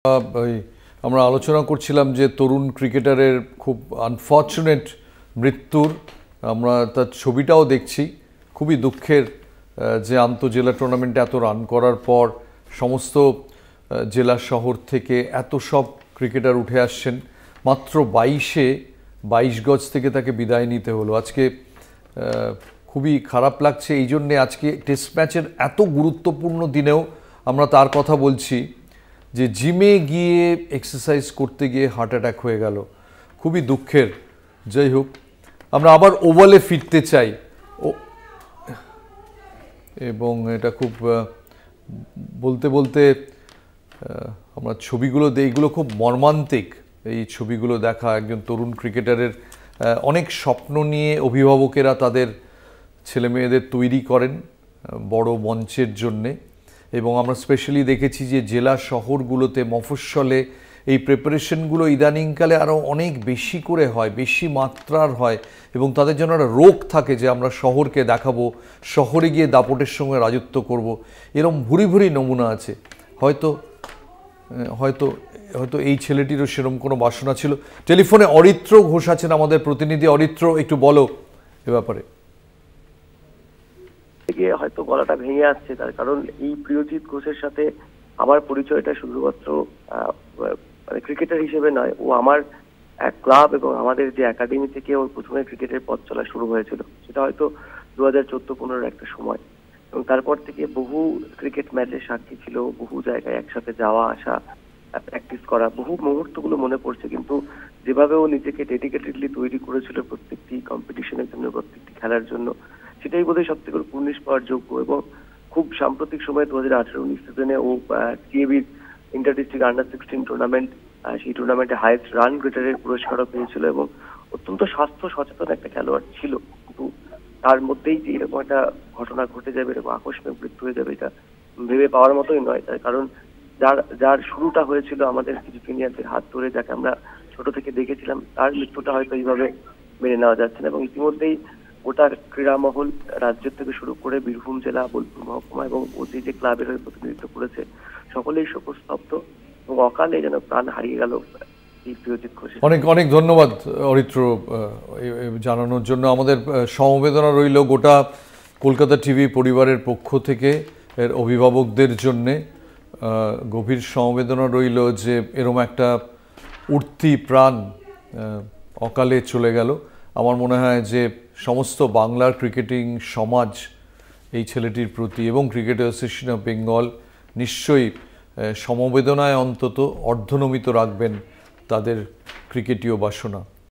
ওই আমরা আলোচনা করছিলাম যে তরুণ ক্রিকেটারের খুব আনফর্চুনেট মৃত্যুর আমরা তার ছবিটাও দেখছি। খুবই দুঃখের যে আন্তঃজেলা টুর্নামেন্টে এত রান করার পর সমস্ত জেলা শহর থেকে এত সব ক্রিকেটার উঠে আসছেন, মাত্র 22 গজ থেকে তাকে বিদায় নিতে হলো। আজকে খুবই খারাপ লাগছে এই জন্যে আজকে টেস্ট ম্যাচের এত গুরুত্বপূর্ণ দিনেও আমরা তার কথা বলছি যে জিমে গিয়ে এক্সারসাইজ করতে গিয়ে হার্ট অ্যাটাক হয়ে গেল। খুবই দুঃখের। যাই হোক, আমরা আবার ওভালে ফিরতে চাই এবং এটা খুব বলতে বলতে আমরা ছবিগুলো এইগুলো খুব মর্মান্তিক। এই ছবিগুলো দেখা একজন তরুণ ক্রিকেটারের অনেক স্বপ্ন নিয়ে অভিভাবকেরা তাদের ছেলে মেয়েদের তৈরি করেন বড় মঞ্চের জন্যে, এবং আমরা স্পেশালি দেখেছি যে জেলা শহরগুলোতে মফস্বলে এই প্রিপারেশনগুলো ইদানিংকালে আরও অনেক বেশি করে হয়, বেশি মাত্রার হয়, এবং তাদের জন্য একটা রোগ থাকে যে আমরা শহরকে দেখাবো, শহরে গিয়ে দাপটের সঙ্গে রাজত্ব করব। এরকম ভুরি ভুরি নমুনা আছে। হয়তো হয়তো হয়তো এই ছেলেটিরও সেরকম কোনো বাসনা ছিল। টেলিফোনে অরিত্র ঘোষ আছেন আমাদের প্রতিনিধি। অরিত্র, একটু বলো এ ব্যাপারে। হয়তো গলাটা ভেঙে আসছে, তার কারণ এই প্রিয়জিৎ ঘোষের সাথে আমার পরিচয়টা শুধুমাত্র মানে ক্রিকেটার হিসেবে নয়, ও আমার এক ক্লাব এবং আমাদের যে একাডেমি থেকে ওর প্রথমে ক্রিকেটের পথ চলা শুরু হয়েছিল, সেটা হয়তো 2014-15 একটা সময়, এবং তারপর থেকে বহু ক্রিকেট ম্যাচের সাক্ষী ছিল, বহু জায়গায় একসাথে যাওয়া আসা, প্র্যাকটিস করা, বহু মুহূর্তগুলো মনে পড়ছে। কিন্তু যেভাবে ও নিজেকে ডেডিকেটেডলি তৈরি করেছিল প্রত্যেকটি কম্পিটিশনের জন্য, প্রত্যেকটি খেলার জন্য, সেটাই বোধহয় সব থেকে পুরস্কার পাওয়ার যোগ্য। এবং খুব সাম্প্রতিক সময়ে 2018-19 সিজনে ও টিএবির ইন্টার ডিস্ট্রিক্ট আন্ডার-16 টুর্নামেন্ট, সেই টুর্নামেন্টে হাইয়েস্ট রান গ্রেটারের পুরস্কারও পেয়েছিল, এবং অত্যন্ত স্বাস্থ্য সচেতন একটা খেলোয়াড় ছিল। কিন্তু তার মধ্যেই যে এরকম একটা ঘটনা ঘটে যাবে, এরকম আকস্মিক মৃত্যু হয়ে যাবে, এটা ভেবে পাওয়ার মতোই নয়। তার কারণ যার শুরুটা হয়েছিল আমাদের কিছু সিনিয়রদের হাত ধরে, যাকে আমরা ছোট থেকে দেখেছিলাম, তার মৃত্যুটা হয়তো এইভাবে মেনে নেওয়া যাচ্ছে না। এবং ইতিমধ্যেই গোটা ক্রীড়া মহল, রাজ্য থেকে শুরু করে বীরভূম জেলা, বোলপুর মহকুমা এবং ও যে ক্লাবের হয়ে প্রতিনিধিত্ব করেছে, সকলেই শোকস্তব্ধ এবং অকালে যেন প্রাণ হারিয়ে গেল এই প্রিয়জিৎ ঘোষ। অনেক অনেক ধন্যবাদ অরিত্র জানানোর জন্য। আমাদের সমবেদনা রইল গোটা কলকাতা টিভি পরিবারের পক্ষ থেকে এর অভিভাবকদের জন্যে। গভীর সমবেদনা রইল যে এরম একটা উঠতি প্রাণ অকালে চলে গেল। আমার মনে হয় যে সমস্ত বাংলার ক্রিকেটিং সমাজ এই ছেলেটির প্রতি এবং ক্রিকেট অ্যাসোসিয়েশন অফ বেঙ্গল নিশ্চয়ই সমবেদনায় অন্তত অর্ধনমিত রাখবেন তাদের ক্রিকেটীয় বাসনা।